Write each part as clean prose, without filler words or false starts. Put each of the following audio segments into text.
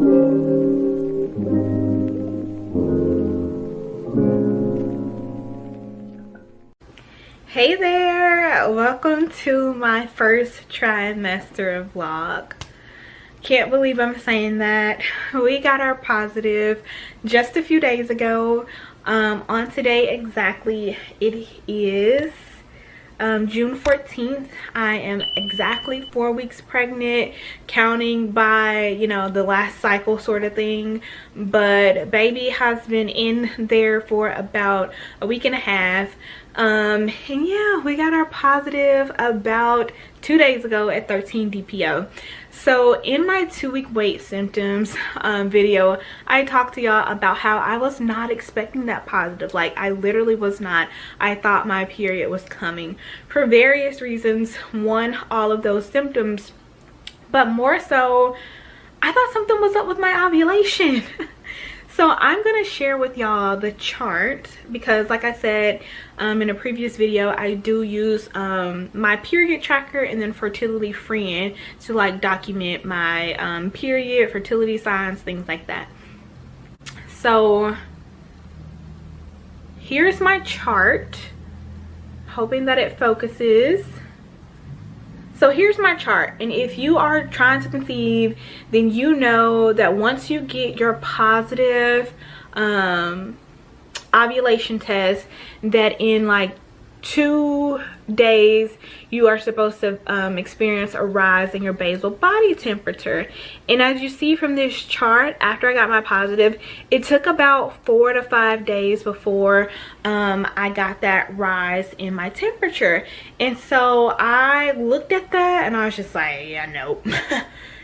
Hey there, welcome to my first trimester vlog. Can't believe I'm saying that. We got our positive just a few days ago. On today exactly, it is June 14th. I am exactly 4 weeks pregnant, counting by, you know, the last cycle sort of thing. But baby has been in there for about a week and a half. And yeah, we got our positive about 2 days ago at 13 DPO. So in my 2-week wait symptoms video, I talked to y'all about how I was not expecting that positive. Like, I literally was not. I thought my period was coming for various reasons. One, all of those symptoms, but more so, I thought something was up with my ovulation. So I'm going to share with y'all the chart because, like I said in a previous video, I do use my period tracker and then fertility friend to like document my period, fertility signs, things like that. So here's my chart, hoping that it focuses. So here's my chart, and if you are trying to conceive, then you know that once you get your positive ovulation test, that in like 2 days you are supposed to experience a rise in your basal body temperature. And as you see from this chart, after I got my positive, it took about 4 to 5 days before I got that rise in my temperature. And so I looked at that and I was just like, yeah, nope.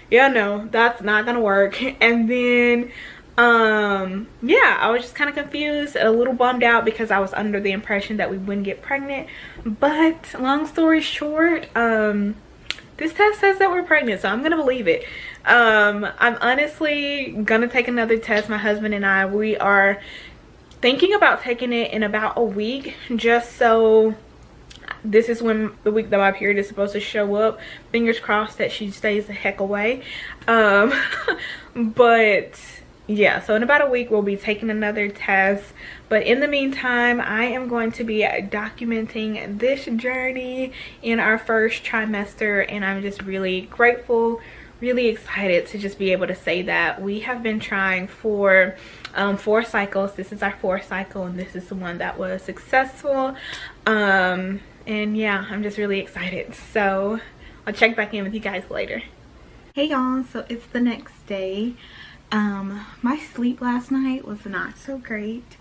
Yeah, no, that's not gonna work. And then yeah, I was just kind of confused, a little bummed out because I was under the impression that we wouldn't get pregnant. But long story short, this test says that we're pregnant, so I'm gonna believe it. I'm honestly gonna take another test. My husband and I, we are thinking about taking it in about a week, just so this is when the week that my period is supposed to show up. Fingers crossed that she stays the heck away. But yeah, so in about a week we'll be taking another test. But in the meantime, I am going to be documenting this journey in our first trimester, and I'm just really grateful, really excited to just be able to say that we have been trying for 4 cycles. This is our 4th cycle, and this is the one that was successful. And yeah, I'm just really excited. So I'll check back in with you guys later. Hey y'all, so it's the next day. My sleep last night was not so great.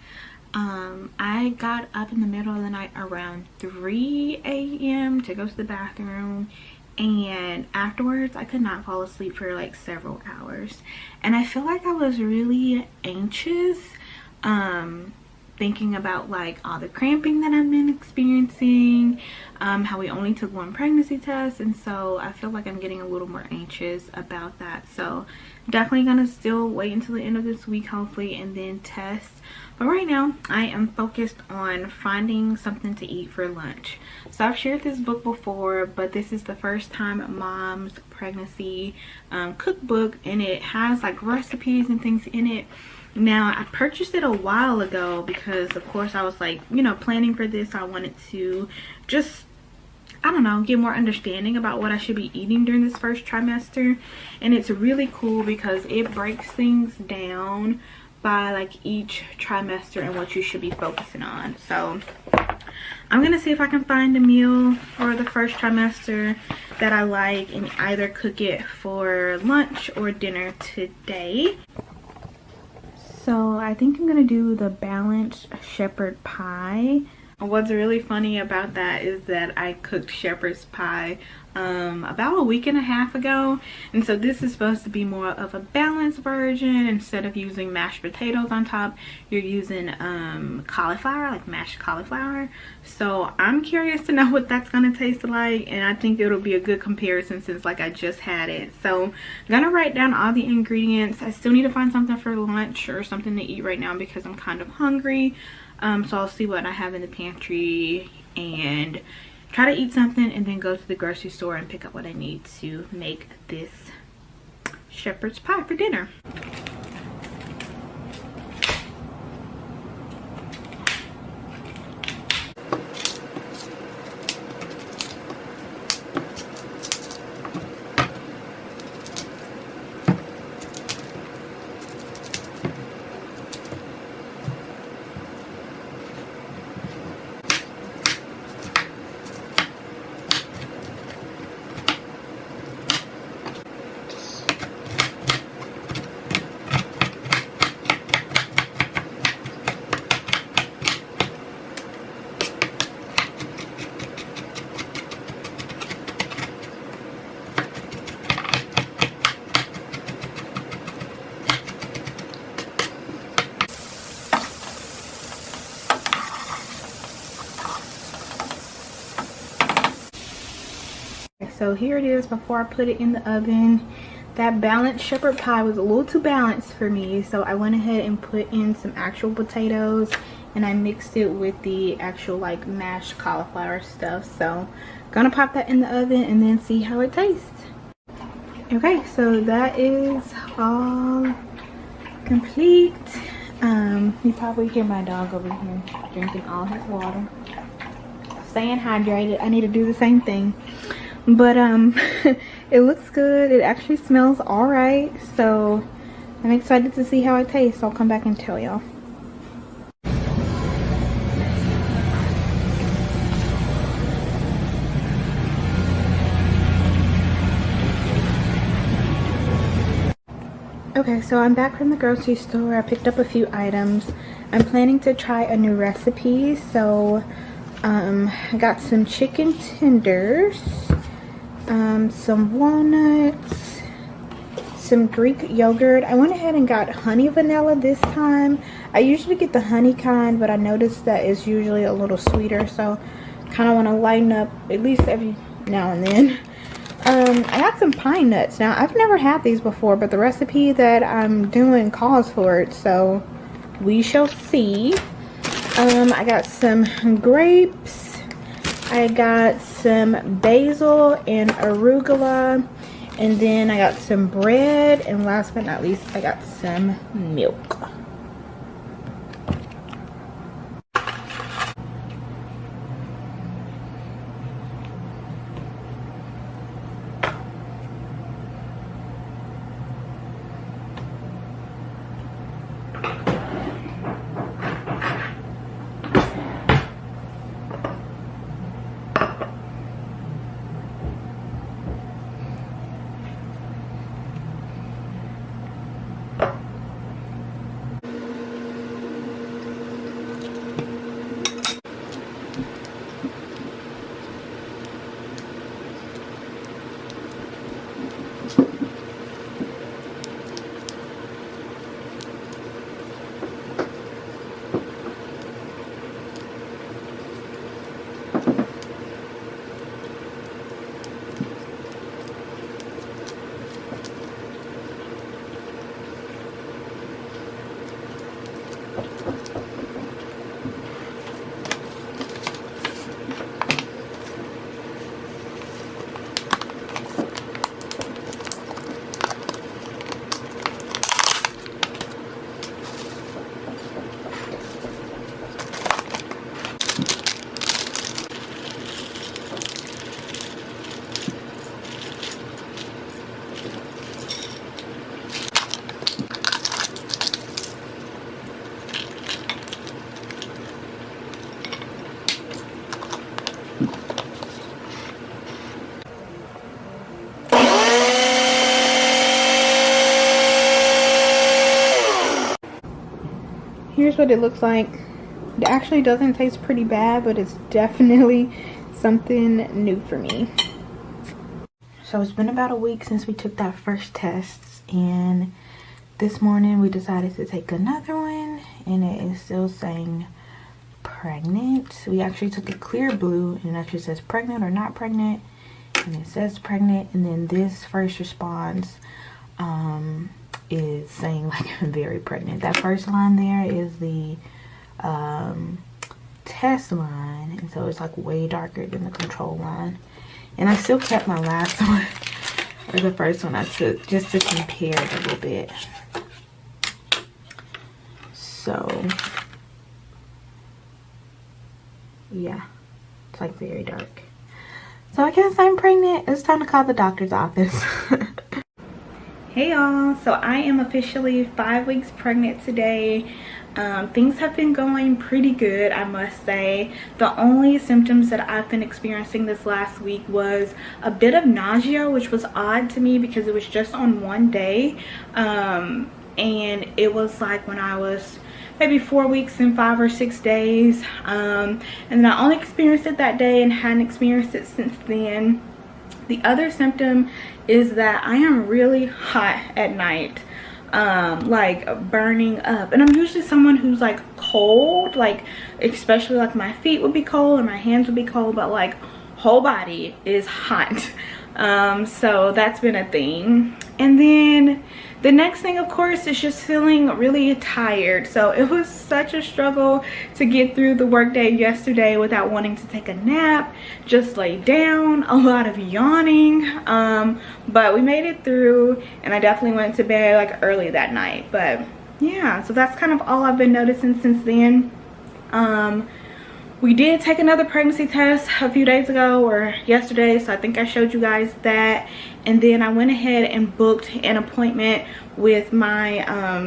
I got up in the middle of the night around 3 a.m. to go to the bathroom, and afterwards I could not fall asleep for like several hours, and I feel like I was really anxious, thinking about like all the cramping that I've been experiencing, how we only took 1 pregnancy test, and so I feel like I'm getting a little more anxious about that. So definitely gonna still wait until the end of this week hopefully and then test. But right now I am focused on finding something to eat for lunch. So I've shared this book before, but this is the First Time Mom's Pregnancy cookbook, and it has like recipes and things in it. Now, I purchased it a while ago because of course I was like, you know, planning for this. I wanted to just, I don't know, get more understanding about what I should be eating during this first trimester. And it's really cool because it breaks things down by like each trimester and what you should be focusing on. So I'm gonna see if I can find a meal for the first trimester that I like and either cook it for lunch or dinner today. So I think I'm gonna do the balanced shepherd pie. What's really funny about that is that I cooked shepherd's pie about a week and a half ago, and so this is supposed to be more of a balanced version. Instead of using mashed potatoes on top, you're using cauliflower, like mashed cauliflower. So I'm curious to know what that's gonna taste like, and I think it'll be a good comparison since like I just had it. So I'm gonna write down all the ingredients. I still need to find something for lunch or something to eat right now because I'm kind of hungry. So I'll see what I have in the pantry and try to eat something, and then go to the grocery store and pick up what I need to make this shepherd's pie for dinner. so here it is before I put it in the oven. That balanced shepherd pie was a little too balanced for me, so I went ahead and put in some actual potatoes and I mixed it with the actual like mashed cauliflower stuff. So gonna pop that in the oven and then see how it tastes. Okay, so that is all complete. You probably hear my dog over here drinking all his water, staying hydrated. I need to do the same thing, but it looks good. It actually smells all right, so I'm excited to see how it tastes. I'll come back and tell y'all. Okay, so I'm back from the grocery store. I picked up a few items. I'm planning to try a new recipe, so I got some chicken tenders, some walnuts, some Greek yogurt. I went ahead and got honey vanilla this time. I usually get the honey kind, but I noticed that it's usually a little sweeter, so kind of want to lighten up at least every now and then. I got some pine nuts. Now, I've never had these before, but the recipe that I'm doing calls for it, so we shall see. I got some grapes. I got some basil and arugula. And then I got some bread. And last but not least, I got some milk. Here's what it looks like. It actually doesn't taste pretty bad, but it's definitely something new for me. So it's been about a week since we took that first test, and this morning we decided to take another one, and it is still saying pregnant. We actually took a clear blue, and it actually says pregnant or not pregnant, and it says pregnant. And then this first response is saying like I'm very pregnant. That first line there is the test line, and so it's like way darker than the control line. And I still kept my last one, or the first one I took, just to compare it a little bit. So yeah, it's like very dark. So I guess I'm pregnant. It's time to call the doctor's office. Hey y'all, so I am officially 5 weeks pregnant today. Things have been going pretty good, I must say. The only symptoms that I've been experiencing this last week was a bit of nausea, which was odd to me because it was just on one day. And it was like when I was maybe 4 weeks and 5 or 6 days. And then I only experienced it that day and hadn't experienced it since then. The other symptom is that I am really hot at night, like burning up. And I'm usually someone who's like cold, like especially like my feet would be cold and my hands would be cold, but like whole body is hot. So that's been a thing. And then the next thing, of course, is just feeling really tired. So it was such a struggle to get through the workday yesterday without wanting to take a nap, just lay down, a lot of yawning. But we made it through, and I definitely went to bed like early that night. But yeah, so that's kind of all I've been noticing since then. We did take another pregnancy test a few days ago or yesterday, so I think I showed you guys that. And then I went ahead and booked an appointment with my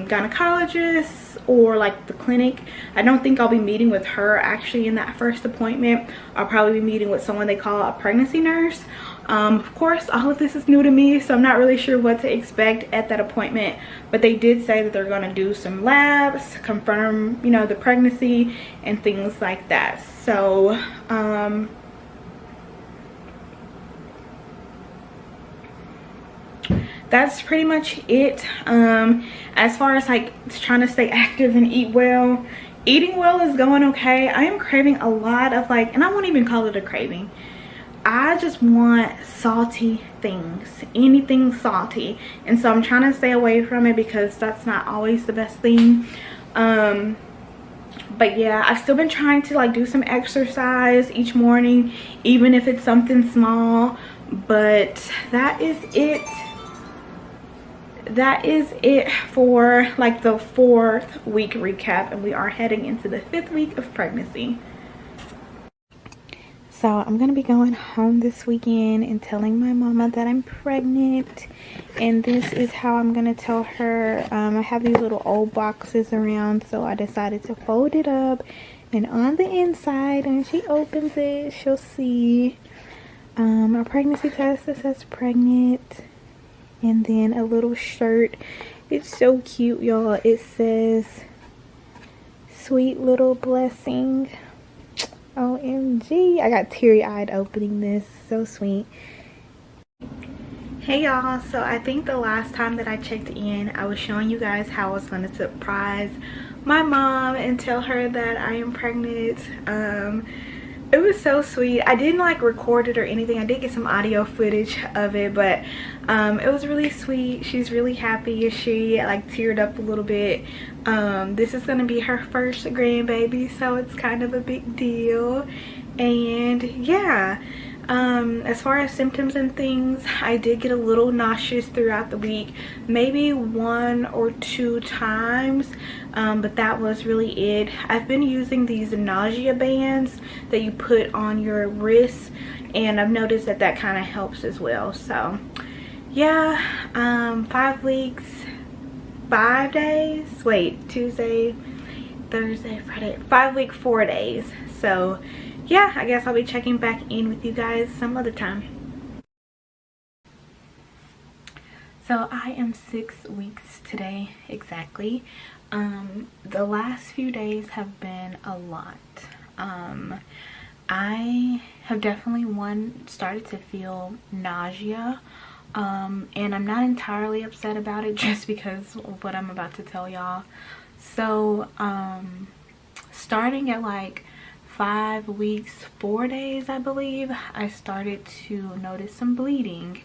gynecologist, or like the clinic. I don't think I'll be meeting with her actually in that first appointment. I'll probably be meeting with someone they call a pregnancy nurse. Of course, all of this is new to me, so I'm not really sure what to expect at that appointment, but they did say that they're going to do some labs, confirm, you know, the pregnancy and things like that. So that's pretty much it. As far as like trying to stay active and eat well, eating well is going okay. I am craving a lot of like, and I won't even call it a craving, I just want salty things, anything salty, and so I'm trying to stay away from it because that's not always the best thing. But yeah, I've still been trying to like do some exercise each morning, even if it's something small. But that is it. That is it for like the 4th week recap, and we are heading into the 5th week of pregnancy. So I'm gonna be going home this weekend and telling my mama that I'm pregnant, and this is how I'm gonna tell her. I have these little old boxes around, so I decided to fold it up, and on the inside, when she opens it, she'll see a pregnancy test that says pregnant, and then a little shirt. It's so cute, y'all. It says sweet little blessing. OMG, I got teary-eyed opening this. So sweet. Hey y'all, so I think the last time that I checked in, I was showing you guys how I was going to surprise my mom and tell her that I am pregnant. It was so sweet. I didn't like record it or anything. I did get some audio footage of it, but it was really sweet. She's really happy. She like teared up a little bit. This is gonna be her first grandbaby, so it's kind of a big deal. And yeah, as far as symptoms and things, I did get a little nauseous throughout the week, maybe 1 or 2 times, but that was really it. I've been using these nausea bands that you put on your wrists, and I've noticed that that kind of helps as well. So yeah, 5 weeks, 5 days, wait, Tuesday, Thursday, Friday, 5 week, 4 days. So yeah, I guess I'll be checking back in with you guys some other time. So I am 6 weeks today exactly. The last few days have been a lot. I have definitely started to feel nausea, and I'm not entirely upset about it just because of what I'm about to tell y'all. So starting at like 5 weeks, 4 days, I believe, I started to notice some bleeding,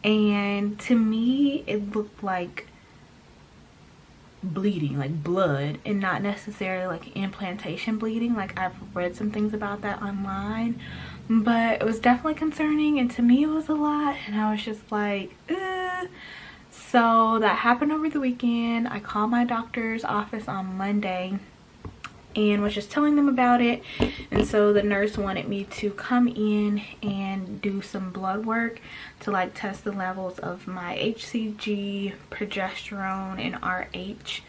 and to me it looked like bleeding, like blood, and not necessarily like implantation bleeding. Like I've read some things about that online, but it was definitely concerning, and to me it was a lot, and I was just like, ugh. So that happened over the weekend. I called my doctor's office on Monday and was just telling them about it, and so the nurse wanted me to come in and do some blood work to like test the levels of my HCG, progesterone, and RH.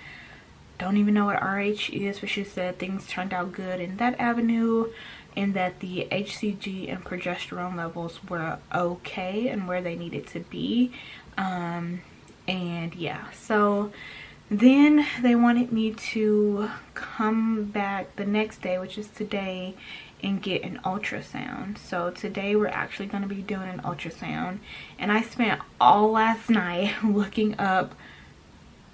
Don't even know what RH is, but she said things turned out good in that avenue, and that the HCG and progesterone levels were okay and where they needed to be. And yeah, so then they wanted me to come back the next day, which is today, and get an ultrasound. So today we're actually going to be doing an ultrasound, and I spent all last night looking up,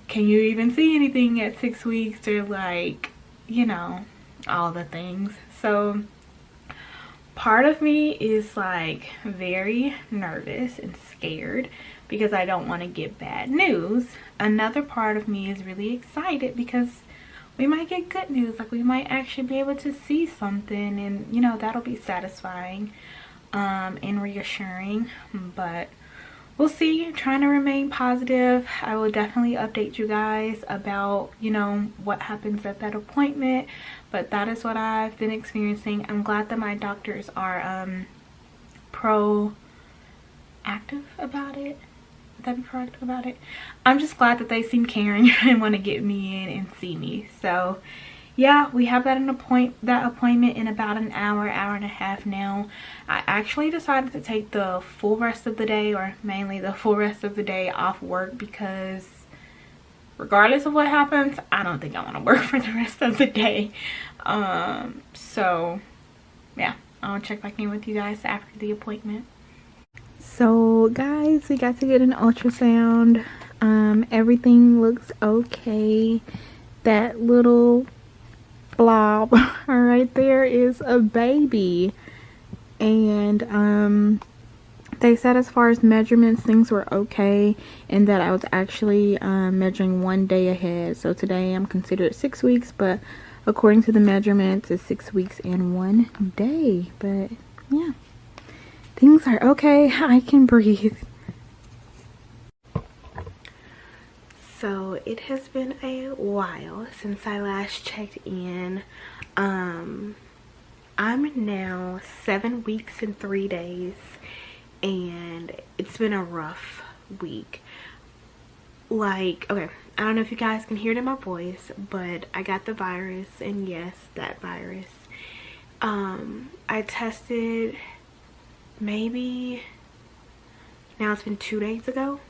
can you even see anything at 6 weeks, or like, you know, all the things. So part of me is like very nervous and scared because I don't want to get bad news. Another part of me is really excited because we might get good news, like we might actually be able to see something, and you know, that'll be satisfying and reassuring. But we'll see. Trying to remain positive. I will definitely update you guys about, you know, what happens at that appointment, but that is what I've been experiencing. I'm glad that my doctors are proactive about it. Would that be proactive about it? I'm just glad that they seem caring and want to get me in and see me. So yeah, we have that appointment in about an hour and a half now. I actually decided to take the full rest of the day, or mainly the full rest of the day, off work because regardless of what happens, I don't think I want to work for the rest of the day. So yeah, I'll check back in with you guys after the appointment. So guys, we got to get an ultrasound. Everything looks okay. That little blob right there is a baby, and they said as far as measurements, things were okay, and that I was actually measuring 1 day ahead. So today I'm considered 6 weeks, but according to the measurements it's 6 weeks and 1 day. But yeah, things are okay. I can breathe. So it has been a while since I last checked in. I'm now 7 weeks and 3 days, and it's been a rough week. Like, okay, I don't know if you guys can hear it in my voice, but I got the virus, and yes, that virus. I tested maybe, now it's been 2 days ago.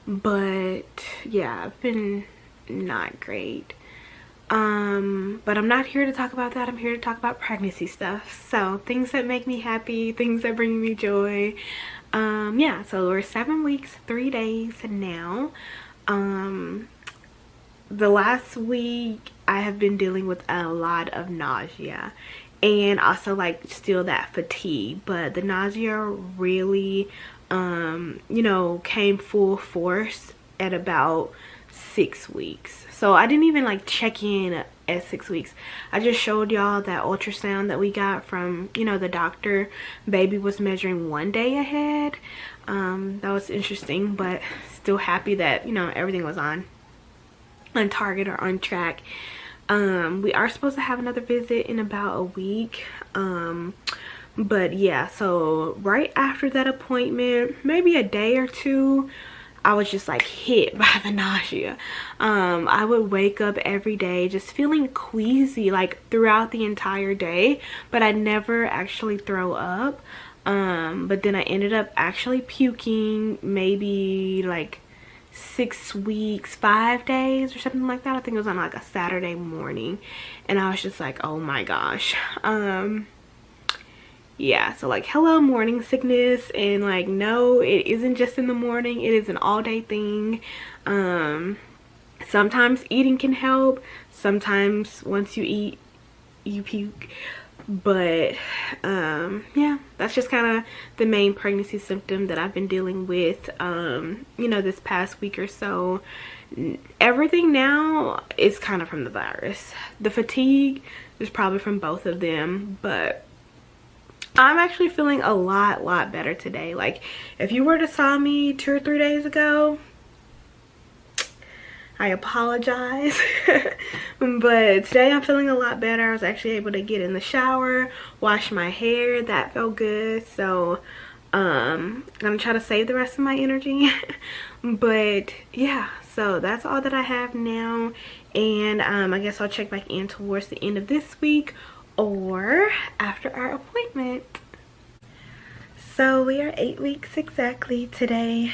But yeah, I've been not great. But I'm not here to talk about that. I'm here to talk about pregnancy stuff. So things that make me happy, things that bring me joy. Yeah, so we're 7 weeks, 3 days now. The last week I have been dealing with a lot of nausea, and also like still that fatigue, but the nausea really you know, came full force at about 6 weeks. So I didn't even like check in at 6 weeks. I just showed y'all that ultrasound that we got from, you know, the doctor. Baby was measuring 1 day ahead. That was interesting, but still happy that, you know, everything was on target or on track. We are supposed to have another visit in about a week. But yeah, so right after that appointment, maybe a day or two, I was just like hit by the nausea. I would wake up every day just feeling queasy like throughout the entire day, but I never actually throw up. But then I ended up actually puking maybe like 6 weeks, 5 days or something like that. I think it was on like a Saturday morning, and I was just like, oh my gosh. Yeah, so like hello morning sickness, and like no, it isn't just in the morning, it is an all-day thing. Sometimes eating can help, sometimes once you eat you puke, but yeah, that's just kind of the main pregnancy symptom that I've been dealing with you know, this past week or so. Everything now is kind of from the virus. The fatigue is probably from both of them, but I'm actually feeling a lot better today. Like, if you were to saw me 2 or 3 days ago, I apologize. But today I'm feeling a lot better. I was actually able to get in the shower, wash my hair. That felt good. So I'm gonna try to save the rest of my energy. But yeah, so that's all that I have now, and I guess I'll check back in towards the end of this week or after our appointment. So we are 8 weeks exactly today.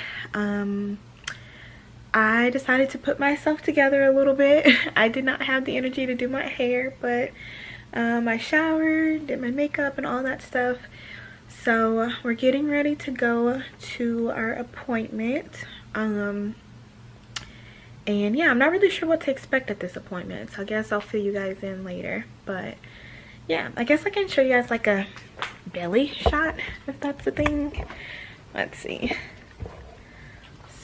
I decided to put myself together a little bit. I did not have the energy to do my hair, but I showered, did my makeup and all that stuff. So we're getting ready to go to our appointment. And yeah, I'm not really sure what to expect at this appointment, so I guess I'll fill you guys in later. But yeah, I guess I can show you guys like a belly shot if that's a thing. Let's see.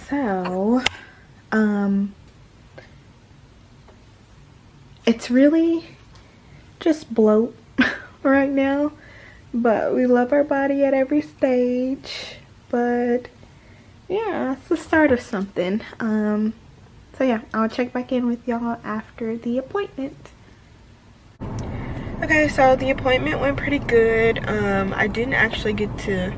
So it's really just bloat right now, but we love our body at every stage. But yeah, it's the start of something. So yeah, I'll check back in with y'all after the appointment. Okay, so the appointment went pretty good. I didn't actually get to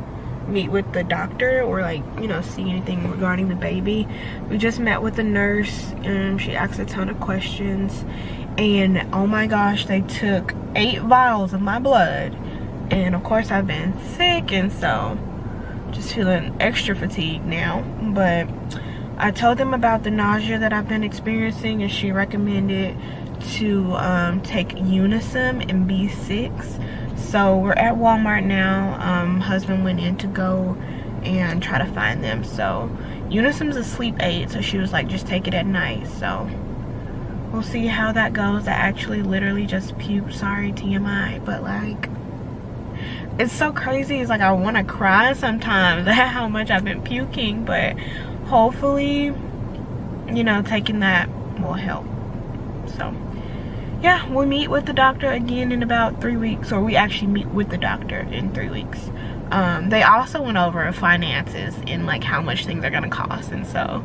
meet with the doctor or like, you know, see anything regarding the baby. We just met with the nurse and she asked a ton of questions, and oh my gosh, they took 8 vials of my blood, and of course I've been sick, and so just feeling extra fatigued now. But I told them about the nausea that I've been experiencing, and she recommended to take Unisum and B6. So we're at Walmart now. Husband went in to go and try to find them. So Unisum's a sleep aid, so she was like, just take it at night. So we'll see how that goes. I actually literally just puked, sorry TMI, but like, it's so crazy. It's like I want to cry sometimes at how much I've been puking, but hopefully, you know, taking that will help. So yeah, we'll meet with the doctor again in about 3 weeks, or we actually meet with the doctor in 3 weeks. They also went over finances and like how much things are gonna cost, and so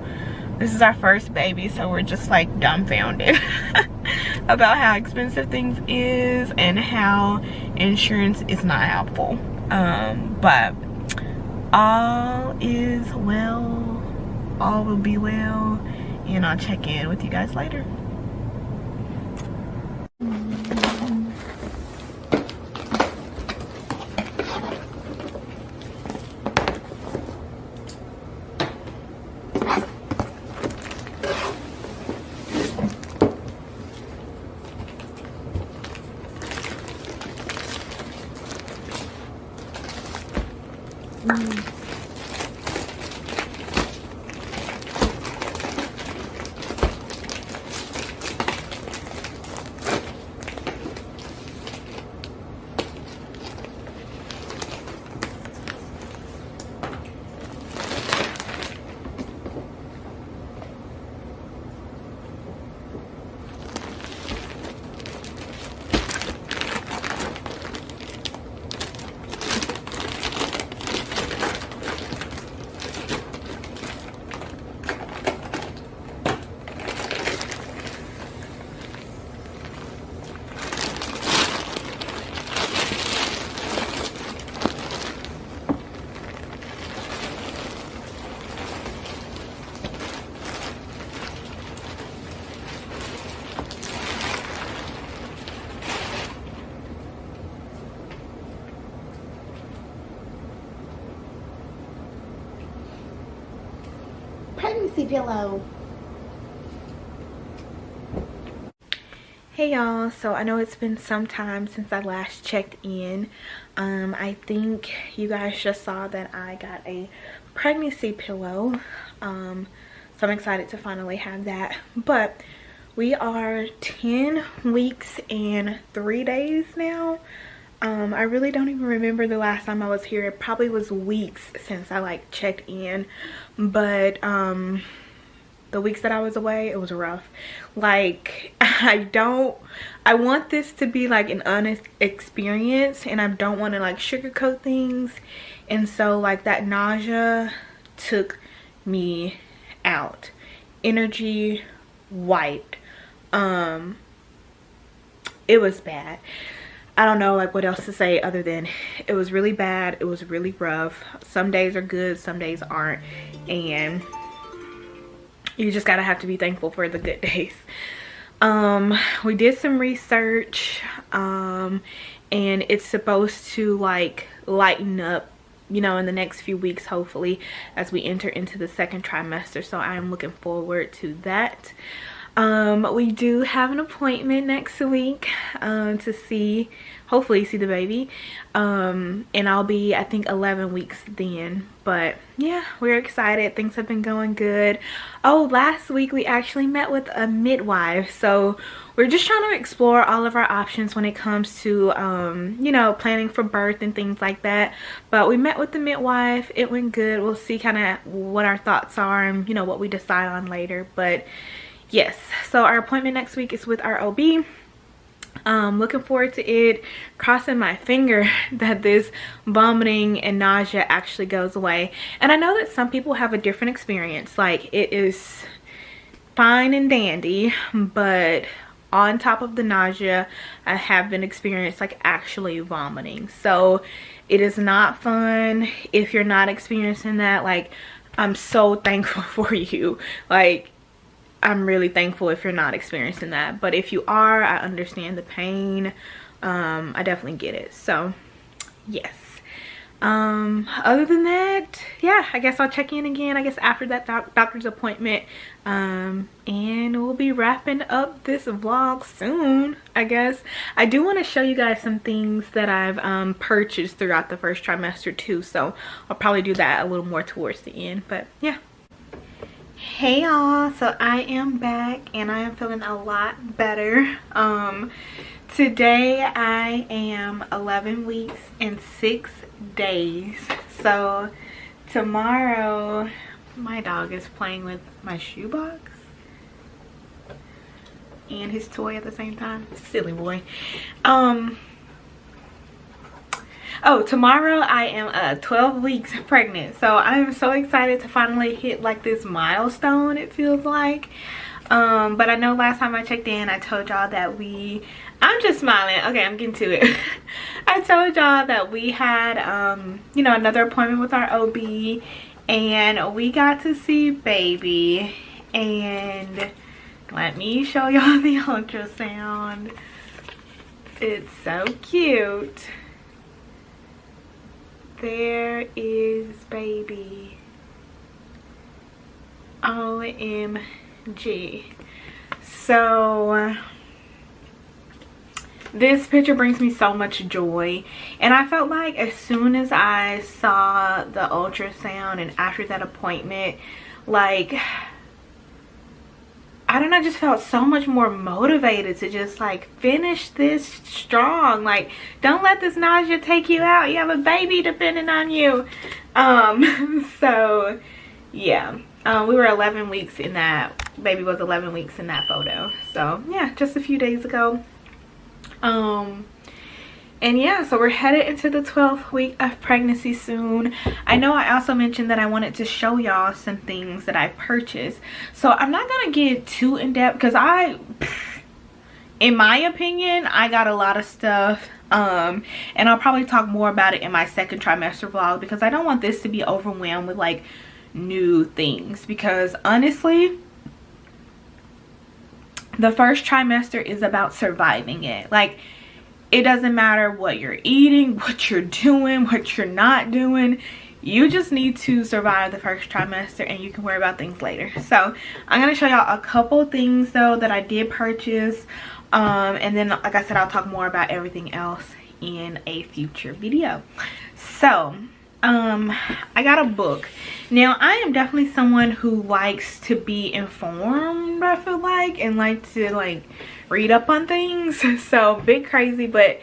this is our first baby, so we're just like dumbfounded about how expensive things is and how insurance is not helpful. But all is well, all will be well, and I'll check in with you guys later. Pregnancy pillow. Hey y'all, so I know it's been some time since I last checked in. I think you guys just saw that I got a pregnancy pillow. So I'm excited to finally have that. But we are 10 weeks and 3 days now. I really don't even remember the last time I was here. It probably was weeks since I like checked in, but the weeks that I was away, it was rough. Like, I want this to be like an honest experience, and I don't want to like sugarcoat things, and so like that nausea took me out. Energy wiped. It was bad. I don't know like what else to say other than it was really bad. It was really rough. Some days are good, some days aren't, and you just gotta have to be thankful for the good days. We did some research, and it's supposed to like lighten up, you know, in the next few weeks, hopefully, as we enter into the second trimester. So I am looking forward to that. We do have an appointment next week to hopefully see the baby. And I'll be, I think, 11 weeks then. But yeah, we're excited. Things have been going good. Oh, last week we actually met with a midwife. So we're just trying to explore all of our options when it comes to, you know, planning for birth and things like that. But we met with the midwife. It went good. We'll see kind of what our thoughts are and, you know, what we decide on later. But yes, so our appointment next week is with our OB. Looking forward to it. Crossing my finger that this vomiting and nausea actually goes away. And I know that some people have a different experience. Like, it is fine and dandy, but on top of the nausea, I have been experienced like actually vomiting. So it is not fun if you're not experiencing that. Like, I'm so thankful for you. Like, I'm really thankful if you're not experiencing that. But if you are, I understand the pain. I definitely get it. So yes. Other than that, yeah, I guess I'll check in again, I guess, after that doctor's appointment. And we'll be wrapping up this vlog soon, I guess. I do want to show you guys some things that I've purchased throughout the first trimester too. So I'll probably do that a little more towards the end. But yeah. Hey y'all, so I am back and I am feeling a lot better. Today I am 11 weeks and 6 days. So tomorrow, my dog is playing with my shoebox and his toy at the same time. Silly boy. Oh, tomorrow I am 12 weeks pregnant. So I'm so excited to finally hit like this milestone, it feels like. But I know last time I checked in, I told y'all that I'm just smiling. Okay, I'm getting to it. I told y'all that we had, you know, another appointment with our OB. And we got to see baby. And let me show y'all the ultrasound. It's so cute. There is baby. OMG. So this picture brings me so much joy, and I felt like as soon as I saw the ultrasound and after that appointment, like, I don't know, I just felt so much more motivated to just like finish this strong. Like, don't let this nausea take you out. You have a baby depending on you. So yeah, we were 11 weeks in that. Baby was 11 weeks in that photo. So yeah, just a few days ago. And yeah, so we're headed into the 12th week of pregnancy soon. I know I also mentioned that I wanted to show y'all some things that I purchased. So I'm not gonna get too in-depth because in my opinion, I got a lot of stuff. And I'll probably talk more about it in my second trimester vlog because I don't want this to be overwhelmed with like new things. Because honestly, the first trimester is about surviving it. Like, it doesn't matter what you're eating, what you're doing, what you're not doing. You just need to survive the first trimester and you can worry about things later. So I'm going to show y'all a couple things though that I did purchase. And then, like I said, I'll talk more about everything else in a future video. So I got a book. Now, I am definitely someone who likes to be informed, I feel like, and like to like read up on things. So bit crazy, but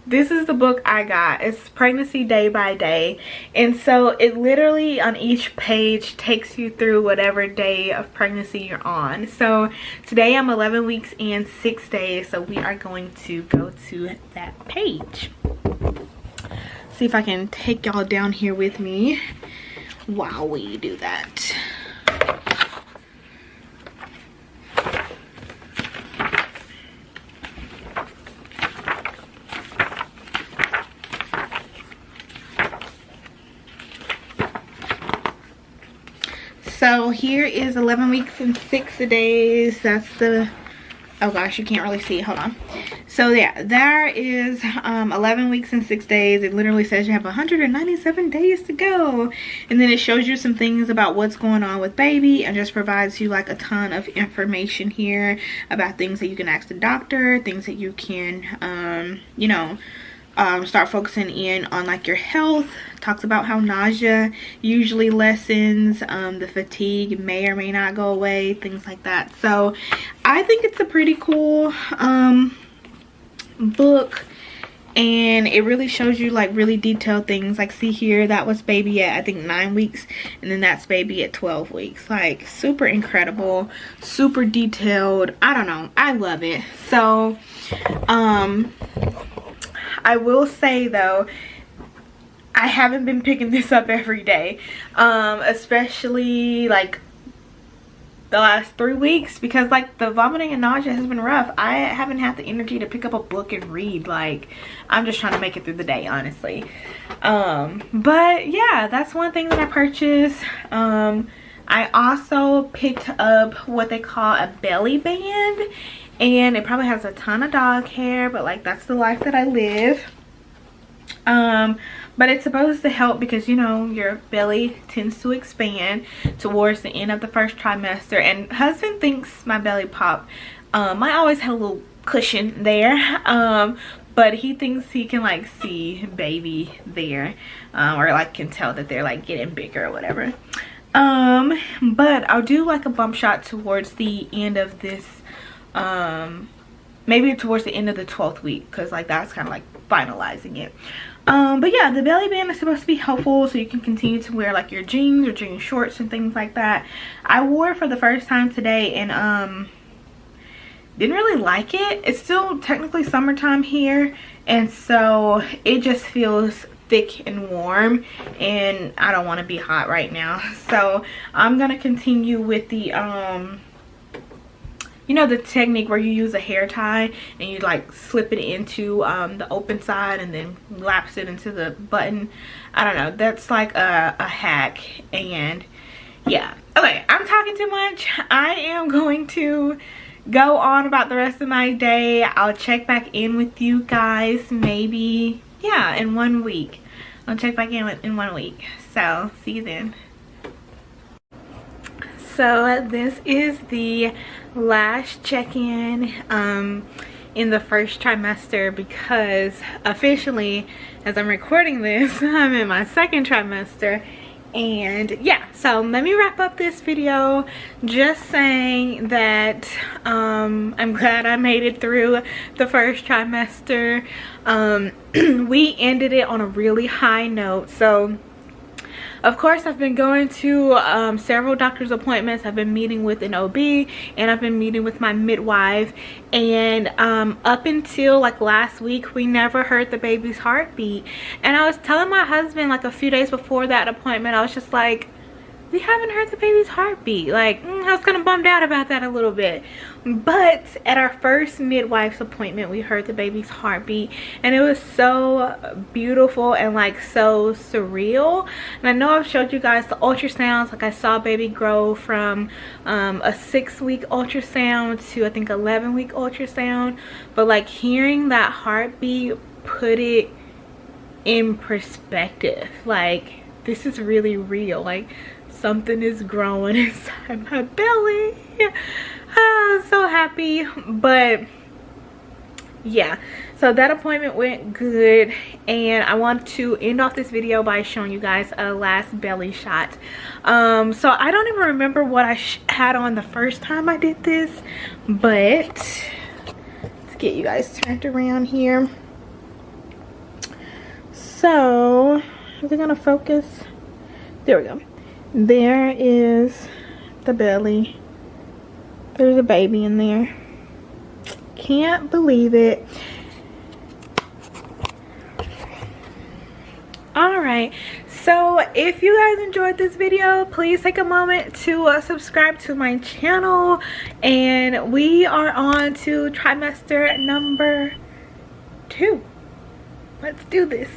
this is the book I got. It's Pregnancy Day by Day, and so it literally on each page takes you through whatever day of pregnancy you're on. So today I'm 11 weeks and 6 days, so we are going to go to that page. See if I can take y'all down here with me while we do that. So here is 11 weeks and 6 days. That's the oh gosh, you can't really see, hold on. So yeah, there is 11 weeks and 6 days. It literally says you have 197 days to go, and then it shows you some things about what's going on with baby and just provides you like a ton of information here about things that you can ask the doctor, things that you can you know, start focusing in on like your health. Talks about how nausea usually lessens, the fatigue may or may not go away, things like that. So I think it's a pretty cool book, and it really shows you like really detailed things. Like, see here, that was baby at I think 9 weeks, and then that's baby at 12 weeks. Like, super incredible, super detailed. I don't know, I love it. So I will say though, I haven't been picking this up every day, especially like the last 3 weeks, because like the vomiting and nausea has been rough. I haven't had the energy to pick up a book and read. Like, I'm just trying to make it through the day, honestly. But yeah, that's one thing that I purchased. I also picked up what they call a belly band, and it probably has a ton of dog hair, but like that's the life that I live. But it's supposed to help because, you know, your belly tends to expand towards the end of the first trimester, and husband thinks my belly pop. I always had a little cushion there, but he thinks he can like see baby there, or like can tell that they're like getting bigger or whatever. But I'll do like a bump shot towards the end of this, maybe towards the end of the 12th week, because like that's kind of like finalizing it. But yeah, the belly band is supposed to be helpful so you can continue to wear like your jeans or jean shorts and things like that. I wore it for the first time today, and didn't really like it. It's still technically summertime here, and so it just feels thick and warm, and I don't want to be hot right now. So I'm gonna continue with the you know, the technique where you use a hair tie and you like slip it into the open side and then lapse it into the button. I don't know, that's like a hack. And yeah, okay, I'm talking too much. I am going to go on about the rest of my day. I'll check back in with you guys maybe, yeah, in 1 week. I'll check back in 1 week. So see you then. So this is the last check-in in the first trimester, because officially, as I'm recording this, I'm in my second trimester. And yeah, so let me wrap up this video just saying that I'm glad I made it through the first trimester. We ended it on a really high note. So of course, I've been going to several doctor's appointments. I've been meeting with an OB, and I've been meeting with my midwife. And up until like last week, we never heard the baby's heartbeat. And I was telling my husband like a few days before that appointment, I was just like, we haven't heard the baby's heartbeat. Like, I was kind of bummed out about that a little bit. But at our first midwife's appointment, we heard the baby's heartbeat, and it was so beautiful and like so surreal. And I know I've showed you guys the ultrasounds. Like, I saw baby grow from a 6-week ultrasound to I think 11-week ultrasound. But like hearing that heartbeat put it in perspective. Like, this is really real. Like, something is growing inside my belly. I'm so happy. But yeah, so that appointment went good, and I want to end off this video by showing you guys a last belly shot. So I don't even remember what I had on the first time I did this, but let's get you guys turned around here. So is it gonna focus? There we go. There is the belly. There's a baby in there. Can't believe it. Alright, so if you guys enjoyed this video, please take a moment to subscribe to my channel. And we are on to trimester number 2. Let's do this.